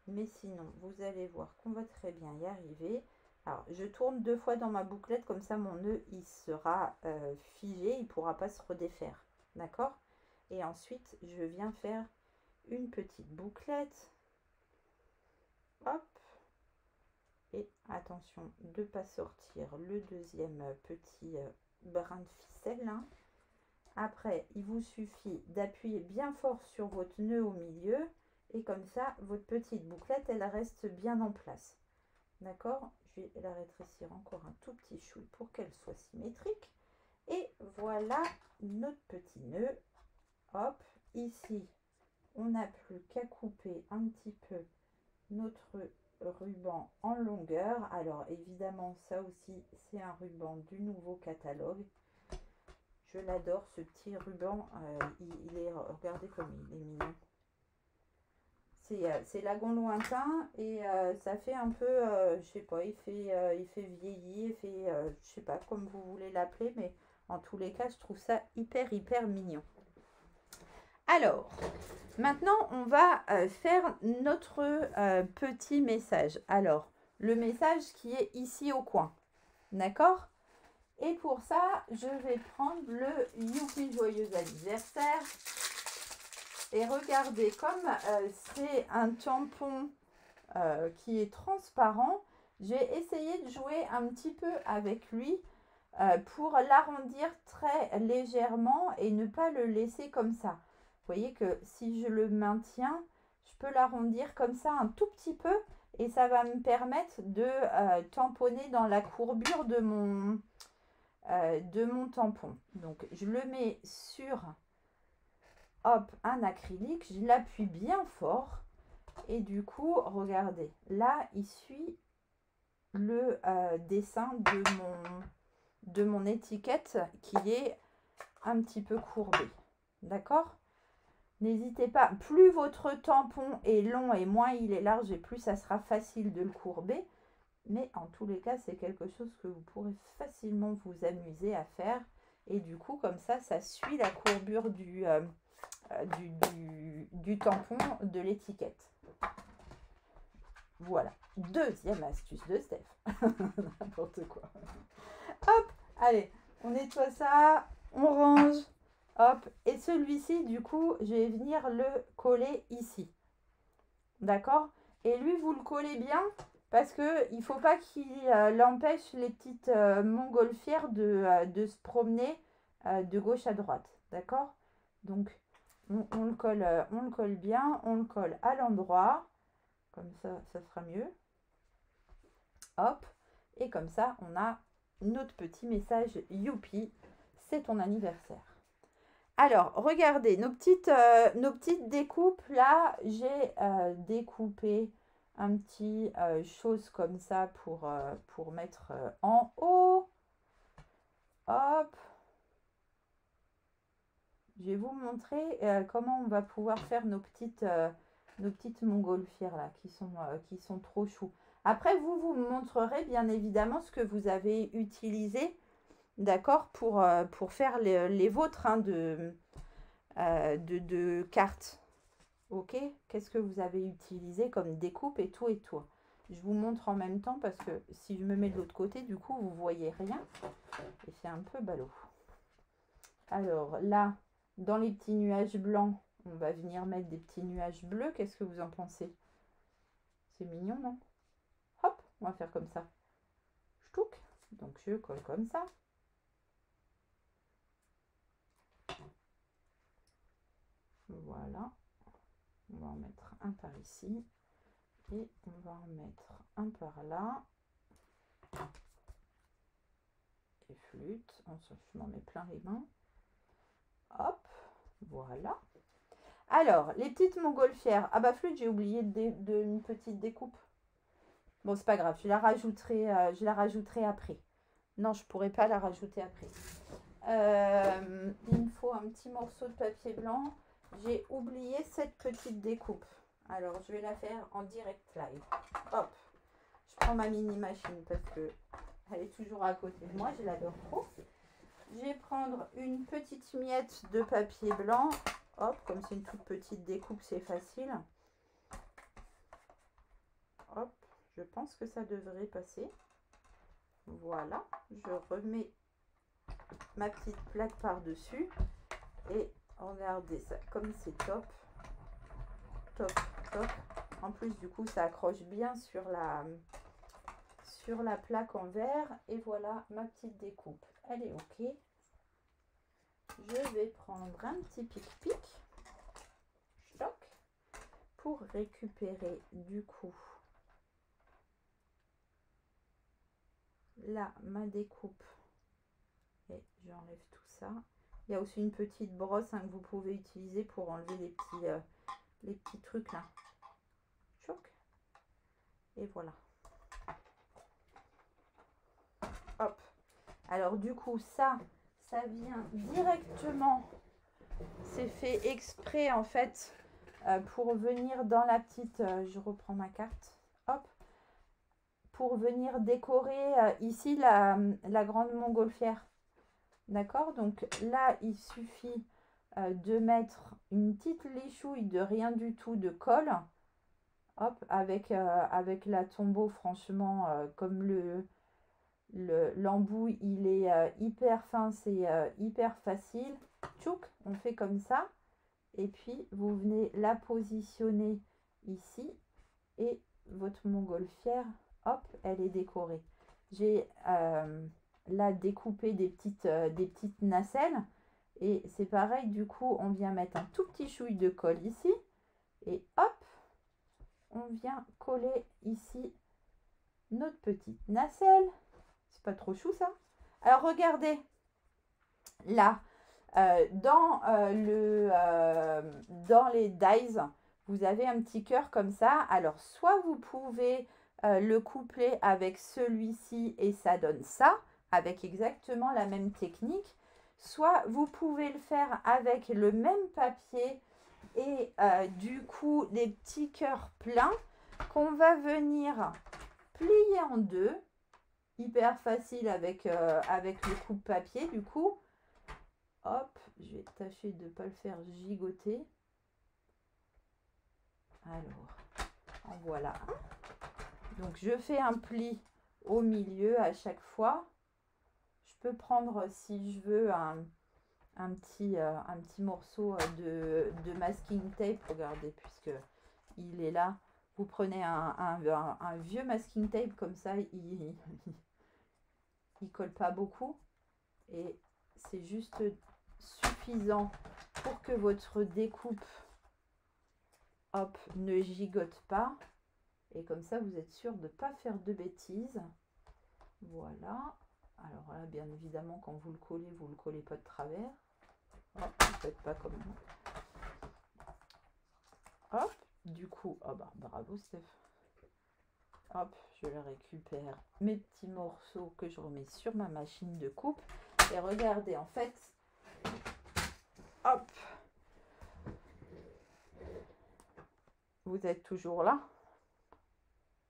Mais sinon, vous allez voir qu'on va très bien y arriver. Alors, je tourne 2 fois dans ma bouclette, comme ça mon nœud, il sera figé, il ne pourra pas se redéfaire. D'accord? Et ensuite, je viens faire une petite bouclette. Hop. Et attention de ne pas sortir le deuxième petit brin de ficelle. Hein. Après, il vous suffit d'appuyer bien fort sur votre nœud au milieu. Et comme ça, votre petite bouclette, elle reste bien en place. D'accord? Je vais la rétrécir encore un tout petit chouille pour qu'elle soit symétrique. Et voilà notre petit nœud. Hop, ici, on n'a plus qu'à couper un petit peu notre ruban en longueur. Alors évidemment, ça aussi, c'est un ruban du nouveau catalogue. Je l'adore, ce petit ruban. Il est, regardez comme il est mignon. C'est lagon lointain et ça fait un peu, je sais pas, il fait vieilli, il fait, je sais pas comme vous voulez l'appeler, mais en tous les cas, je trouve ça hyper mignon. Alors, maintenant, on va faire notre petit message. Alors, le message qui est ici au coin, d'accord? Et pour ça, je vais prendre le Youpi Joyeux Anniversaire. Et regardez, comme c'est un tampon qui est transparent, j'ai essayé de jouer un petit peu avec lui pour l'arrondir très légèrement et ne pas le laisser comme ça. Vous voyez que si je le maintiens, je peux l'arrondir comme ça un tout petit peu et ça va me permettre de tamponner dans la courbure de mon tampon. Donc je le mets sur un acrylique, je l'appuie bien fort et du coup, regardez, là il suit le dessin de mon étiquette qui est un petit peu courbée. D'accord? N'hésitez pas, plus votre tampon est long et moins il est large et plus ça sera facile de le courber. Mais en tous les cas, c'est quelque chose que vous pourrez facilement vous amuser à faire. Et du coup, comme ça suit la courbure du tampon de l'étiquette. Voilà. Deuxième astuce de Steph. N'importe quoi. Hop, allez, on nettoie ça, on range. Hop, et celui-ci, du coup, je vais venir le coller ici. D'accord? Et lui, vous le collez bien parce qu'il ne faut pas qu'il empêche les petites montgolfières de se promener de gauche à droite. D'accord? Donc, on le colle bien, on le colle à l'endroit. Comme ça, ça sera mieux. Hop, et comme ça, on a notre petit message Youpi, c'est ton anniversaire. Alors, regardez, nos petites découpes, là, j'ai découpé un petit chose comme ça pour mettre en haut. Hop. Je vais vous montrer comment on va pouvoir faire nos petites montgolfières, là, qui sont trop chou. Après, vous me montrerez bien évidemment ce que vous avez utilisé, d'accord, pour faire les vôtres hein, de cartes. Ok, qu'est-ce que vous avez utilisé comme découpe et tout et tout. Je vous montre en même temps parce que si je me mets de l'autre côté, du coup, vous voyez rien. Et c'est un peu ballot. Alors là, dans les petits nuages blancs, on va venir mettre des petits nuages bleus. Qu'est-ce que vous en pensez? C'est mignon, non? Hop, on va faire comme ça. Ch'touk. Donc je colle comme ça. Voilà. On va en mettre un par ici. Et on va en mettre un par là. Et flûte. Je m'en mets plein les mains. Hop, voilà. Alors, les petites montgolfières. Ah bah flûte, j'ai oublié une petite découpe. Bon, c'est pas grave, je la rajouterai après. Non, je pourrais pas la rajouter après. Il me faut un petit morceau de papier blanc. J'ai oublié cette petite découpe. Alors, je vais la faire en direct live. Hop, je prends ma mini machine parce que elle est toujours à côté de moi. Je l'adore trop. Je vais prendre une petite miette de papier blanc. Hop, comme c'est une toute petite découpe, c'est facile. Hop, je pense que ça devrait passer. Voilà, je remets ma petite plaque par-dessus. Et regardez ça, comme c'est top. Top, top. En plus, du coup, ça accroche bien sur la plaque en verre. Et voilà ma petite découpe. Elle est ok. Je vais prendre un petit pic-pic. Choc. Pour récupérer du coup là ma découpe. Et j'enlève tout ça. Il y a aussi une petite brosse hein, que vous pouvez utiliser pour enlever les petits trucs là. Choc. Et voilà. Hop. Alors du coup ça vient directement. C'est fait exprès en fait pour venir dans la petite. Je reprends ma carte. Hop. Pour venir décorer ici la grande montgolfière. D'accord? Donc là, il suffit de mettre une petite lichouille de rien du tout de colle. Hop, avec la tombeau, franchement, comme l'embout, il est hyper fin, c'est hyper facile. Tchouk, on fait comme ça. Et puis, vous venez la positionner ici. Et votre montgolfière, hop, elle est décorée. J'ai là découpé des petites nacelles. Et c'est pareil, du coup, on vient mettre un tout petit chouille de colle ici. Et hop, on vient coller ici notre petite nacelle. C'est pas trop chou ça? Alors regardez, là, dans les dies, vous avez un petit cœur comme ça. Alors soit vous pouvez le coupler avec celui-ci et ça donne ça, avec exactement la même technique. Soit vous pouvez le faire avec le même papier et du coup des petits cœurs pleins qu'on va venir plier en deux. Hyper facile avec le coupe-papier du coup. Hop, je vais tâcher de ne pas le faire gigoter. Alors, en voilà un. Donc, je fais un pli au milieu à chaque fois. Je peux prendre, si je veux, un petit morceau de masking tape. Regardez, puisque il est là. Vous prenez un vieux masking tape comme ça, il colle pas beaucoup. Et c'est juste suffisant pour que votre découpe hop, ne gigote pas. Et comme ça, vous êtes sûr de ne pas faire de bêtises. Voilà. Alors là, bien évidemment, quand vous le collez pas de travers. Hop, vous ne faites pas comme moi. Hop, du coup, oh bah, bravo Steph. Hop, je le récupère mes petits morceaux que je remets sur ma machine de coupe. Et regardez, en fait, hop, vous êtes toujours là?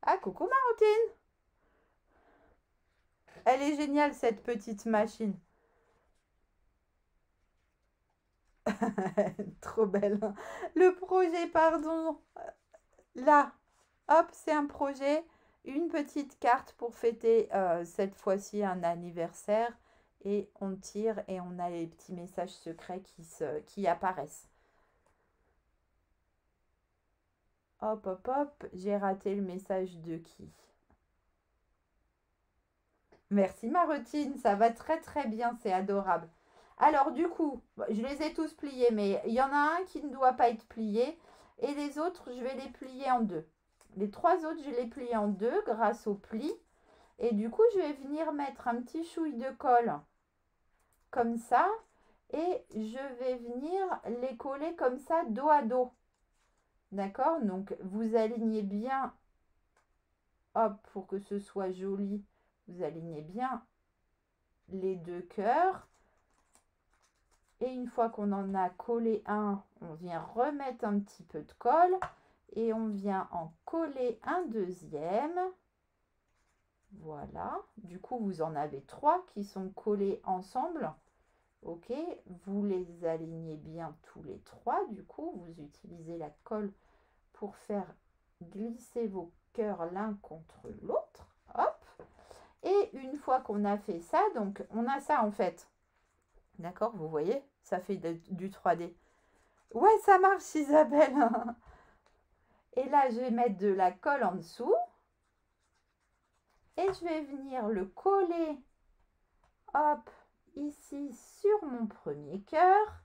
Ah, coucou Marotine! Elle est géniale cette petite machine. Trop belle. Le projet, pardon. Là, hop, c'est un projet. Une petite carte pour fêter cette fois-ci un anniversaire. Et on tire et on a les petits messages secrets qui apparaissent. Hop, hop, hop. J'ai raté le message de qui? Merci Marotine, ça va très très bien, c'est adorable. Alors du coup, je les ai tous pliés, mais il y en a un qui ne doit pas être plié. Et les autres, je vais les plier en deux. Les trois autres, je les plie en deux grâce au pli. Et du coup, je vais venir mettre un petit chouille de colle comme ça. Et je vais venir les coller comme ça, dos à dos. D'accord? Donc, vous alignez bien, hop, pour que ce soit joli. Vous alignez bien les deux cœurs. Et une fois qu'on en a collé un, on vient remettre un petit peu de colle. Et on vient en coller un deuxième. Voilà. Du coup, vous en avez trois qui sont collés ensemble. Ok. Vous les alignez bien tous les trois. Du coup, vous utilisez la colle pour faire glisser vos cœurs l'un contre l'autre. Hop. Et une fois qu'on a fait ça, donc on a ça en fait. D'accord, vous voyez, ça fait du 3D. Ouais, ça marche, Isabelle. Et là, je vais mettre de la colle en dessous. Et je vais venir le coller, hop, ici sur mon premier cœur.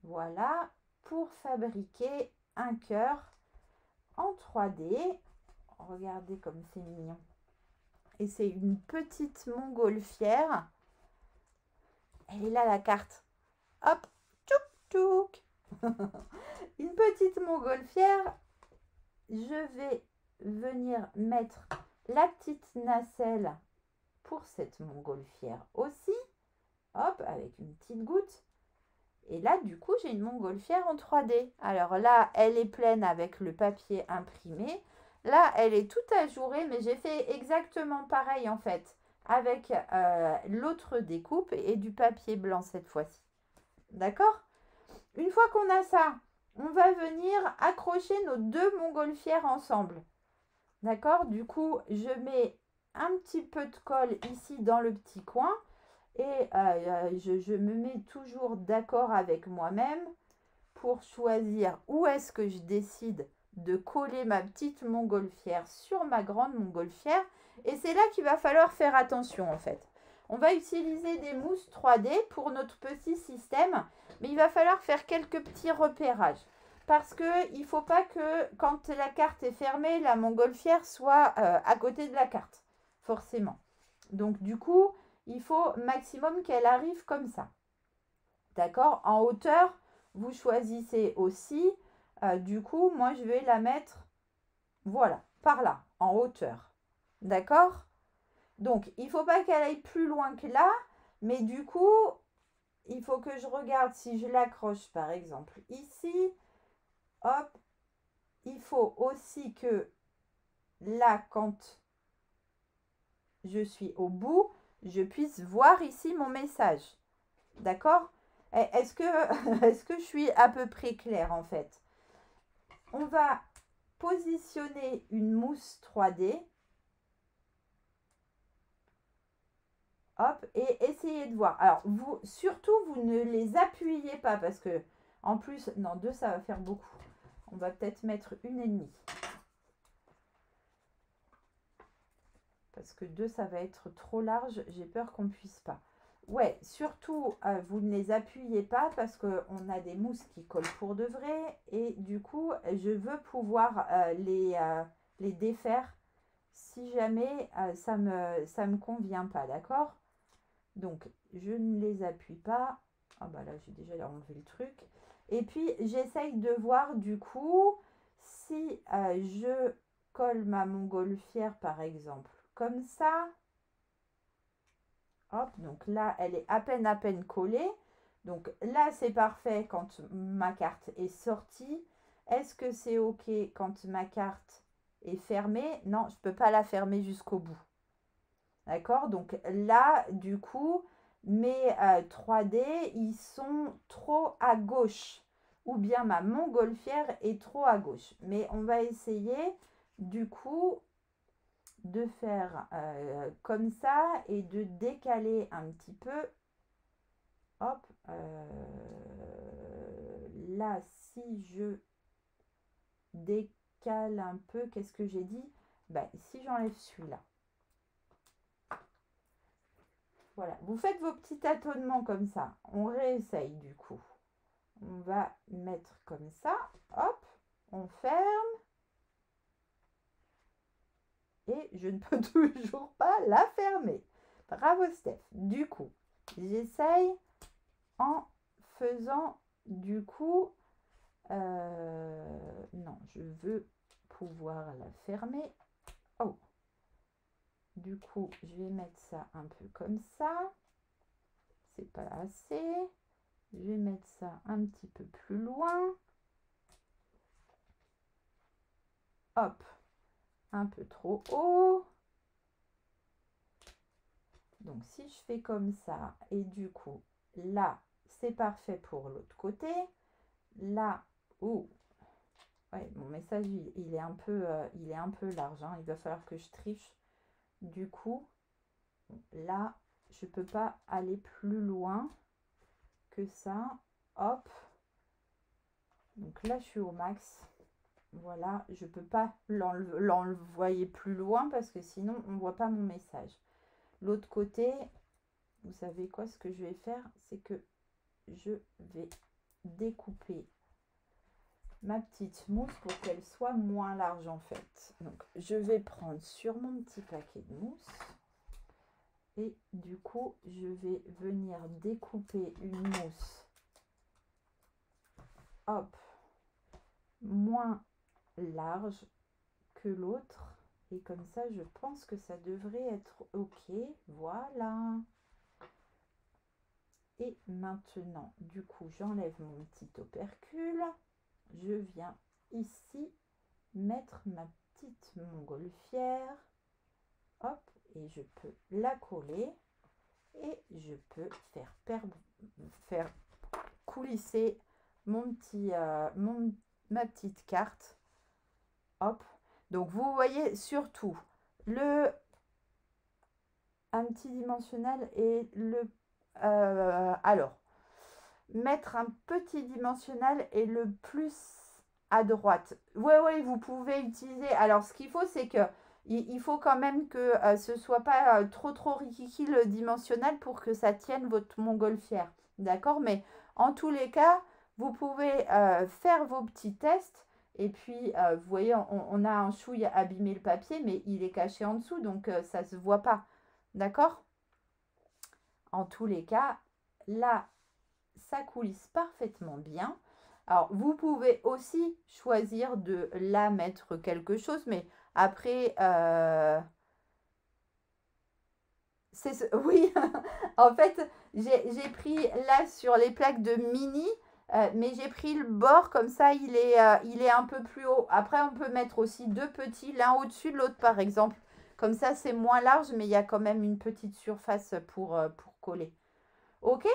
Voilà, pour fabriquer un cœur en 3D. Regardez comme c'est mignon. Et c'est une petite montgolfière. Elle est là, la carte. Hop, tchouk tchouk. Une petite montgolfière. Je vais venir mettre la petite nacelle pour cette montgolfière aussi. Hop, avec une petite goutte. Et là, du coup, j'ai une montgolfière en 3D. Alors là, elle est pleine avec le papier imprimé. Là, elle est toute ajourée, mais j'ai fait exactement pareil en fait, avec l'autre découpe et du papier blanc cette fois-ci. D'accord? Une fois qu'on a ça, on va venir accrocher nos deux montgolfières ensemble. D'accord? Du coup, je mets un petit peu de colle ici dans le petit coin. Et je me mets toujours d'accord avec moi-même pour choisir où est-ce que je décide de coller ma petite montgolfière sur ma grande montgolfière. Et c'est là qu'il va falloir faire attention en fait. On va utiliser des mousses 3D pour notre petit système, mais il va falloir faire quelques petits repérages. Parce qu'il ne faut pas que quand la carte est fermée, la montgolfière soit à côté de la carte, forcément. Donc du coup, il faut maximum qu'elle arrive comme ça. D'accord? En hauteur, vous choisissez aussi. Du coup, moi, je vais la mettre, voilà, par là, en hauteur. D'accord? Donc, il ne faut pas qu'elle aille plus loin que là. Mais du coup, il faut que je regarde si je l'accroche, par exemple, ici. Hop. Il faut aussi que là, quand je suis au bout, je puisse voir ici mon message. D'accord? Est-ce que, est-ce que je suis à peu près claire en fait? On va positionner une mousse 3D. Hop, et essayez de voir. Alors, vous, surtout, vous ne les appuyez pas parce que, en plus, non, deux, ça va faire beaucoup. On va peut-être mettre une et demie. Parce que deux, ça va être trop large. J'ai peur qu'on ne puisse pas. Ouais, surtout, vous ne les appuyez pas parce qu'on a des mousses qui collent pour de vrai. Et du coup, je veux pouvoir les défaire si jamais ça me convient pas, d'accord? Donc, je ne les appuie pas. Ah bah là, j'ai déjà enlevé le truc. Et puis, j'essaye de voir du coup si je colle ma montgolfière, par exemple, comme ça. Hop, donc là, elle est à peine collée. Donc là, c'est parfait quand ma carte est sortie. Est-ce que c'est OK quand ma carte est fermée? Non, je ne peux pas la fermer jusqu'au bout. D'accord? Donc là, du coup, mes 3D, ils sont trop à gauche. Ou bien ma montgolfière est trop à gauche. Mais on va essayer, du coup, de faire comme ça et de décaler un petit peu. Hop, là, si je décale un peu, qu'est-ce que j'ai dit? Ben, si j'enlève celui-là. Voilà, vous faites vos petits tâtonnements comme ça. On réessaye du coup. On va mettre comme ça. Hop, on ferme. Et je ne peux toujours pas la fermer. Bravo Steph. Du coup, j'essaye en faisant du coup... non, je veux pouvoir la fermer. Oh, du coup, je vais mettre ça un peu comme ça. C'est pas assez. Je vais mettre ça un petit peu plus loin. Hop, un peu trop haut. Donc, si je fais comme ça, et du coup, là, c'est parfait pour l'autre côté. Là, où ouais, mon message, il est un peu large. Hein. Il va falloir que je triche. Du coup, là, je ne peux pas aller plus loin. que ça. Hop. Donc là, je suis au max. Voilà, je ne peux pas l'envoyer plus loin parce que sinon, on ne voit pas mon message. L'autre côté, vous savez quoi, ce que je vais faire, c'est que je vais découper ma petite mousse pour qu'elle soit moins large en fait. Donc, je vais prendre sur mon petit paquet de mousse et du coup, je vais venir découper une mousse. Hop, moins large que l'autre. Et comme ça, je pense que ça devrait être OK. Voilà. Et maintenant, du coup, j'enlève mon petit opercule. Je viens ici mettre ma petite montgolfière. Hop, et je peux la coller. Et je peux faire coulisser mon petit, ma petite carte. Hop. Donc, vous voyez surtout un petit dimensionnel et le... alors, mettre un petit dimensionnel et le plus à droite. Oui, vous pouvez utiliser... Alors, ce qu'il faut, c'est que il faut quand même que ce ne soit pas trop rikiki le dimensionnel pour que ça tienne votre montgolfière. D'accord? Mais en tous les cas, vous pouvez faire vos petits tests. Et puis, vous voyez, on a un chouille abîmé le papier, mais il est caché en dessous, donc ça ne se voit pas. D'accord? En tous les cas, là, ça coulisse parfaitement bien. Alors, vous pouvez aussi choisir de là mettre quelque chose, mais après, oui, en fait, j'ai pris là sur les plaques de mini, mais j'ai pris le bord comme ça, il est un peu plus haut. Après, on peut mettre aussi deux petits, l'un au-dessus de l'autre par exemple. Comme ça, c'est moins large, mais il y a quand même une petite surface pour coller. OK?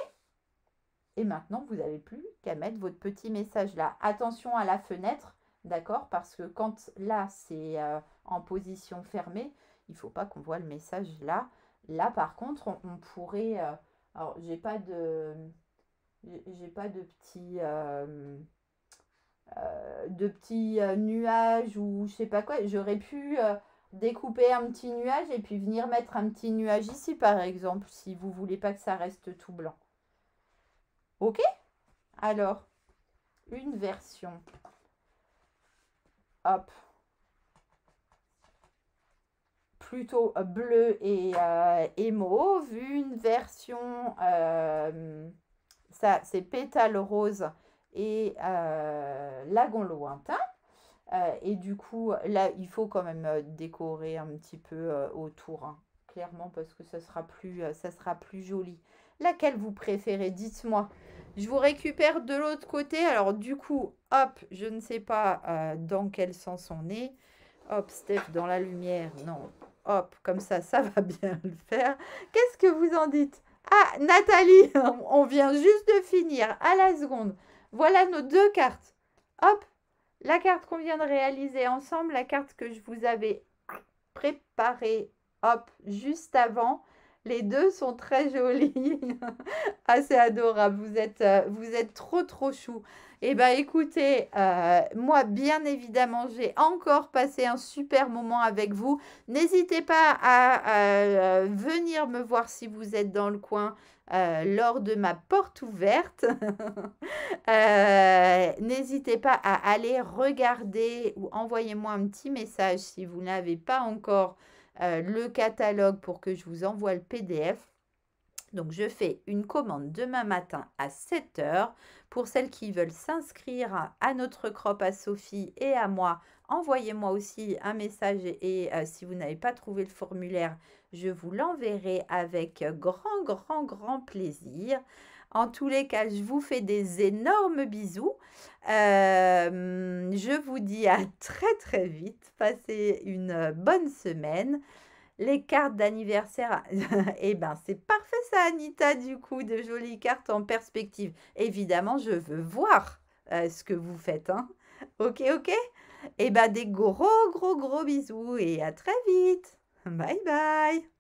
Et maintenant, vous n'avez plus qu'à mettre votre petit message là. Attention à la fenêtre, d'accord? Parce que quand là, c'est en position fermée, il ne faut pas qu'on voit le message là. Là, par contre, on pourrait... alors, j'ai pas de petits nuages ou je sais pas quoi. J'aurais pu découper un petit nuage et puis venir mettre un petit nuage ici, par exemple, si vous voulez pas que ça reste tout blanc. OK? Alors, une version. Hop. Plutôt bleu et mauve. Une version, ça c'est pétale rose et lagon lointain. Et du coup, là, il faut quand même décorer un petit peu autour, hein, clairement, parce que ça sera plus joli. Laquelle vous préférez? Dites-moi. Je vous récupère de l'autre côté. Alors, du coup, hop, je ne sais pas dans quel sens on est. Hop, Steph, dans la lumière. Non, hop, comme ça va bien le faire. Qu'est-ce que vous en dites? Ah, Nathalie, on vient juste de finir, à la seconde. Voilà nos deux cartes. Hop, la carte qu'on vient de réaliser ensemble, la carte que je vous avais préparée, hop, juste avant. Les deux sont très jolies. Ah, c'est adorable. Vous êtes trop chou. Eh bien, écoutez, moi, bien évidemment, j'ai encore passé un super moment avec vous. N'hésitez pas à venir me voir si vous êtes dans le coin lors de ma porte ouverte. N'hésitez pas à aller regarder ou envoyez-moi un petit message si vous n'avez pas encore le catalogue pour que je vous envoie le PDF. Donc, je fais une commande demain matin à 7 h. Pour celles qui veulent s'inscrire à notre crop à Sophie et à moi, envoyez-moi aussi un message et si vous n'avez pas trouvé le formulaire, je vous l'enverrai avec grand plaisir. En tous les cas, je vous fais des énormes bisous. Je vous dis à très vite. Passez une bonne semaine. Les cartes d'anniversaire, eh ben c'est parfait ça, Anita, du coup, de jolies cartes en perspective. Évidemment, je veux voir ce que vous faites, hein. OK? Eh ben des gros bisous et à très vite. Bye bye.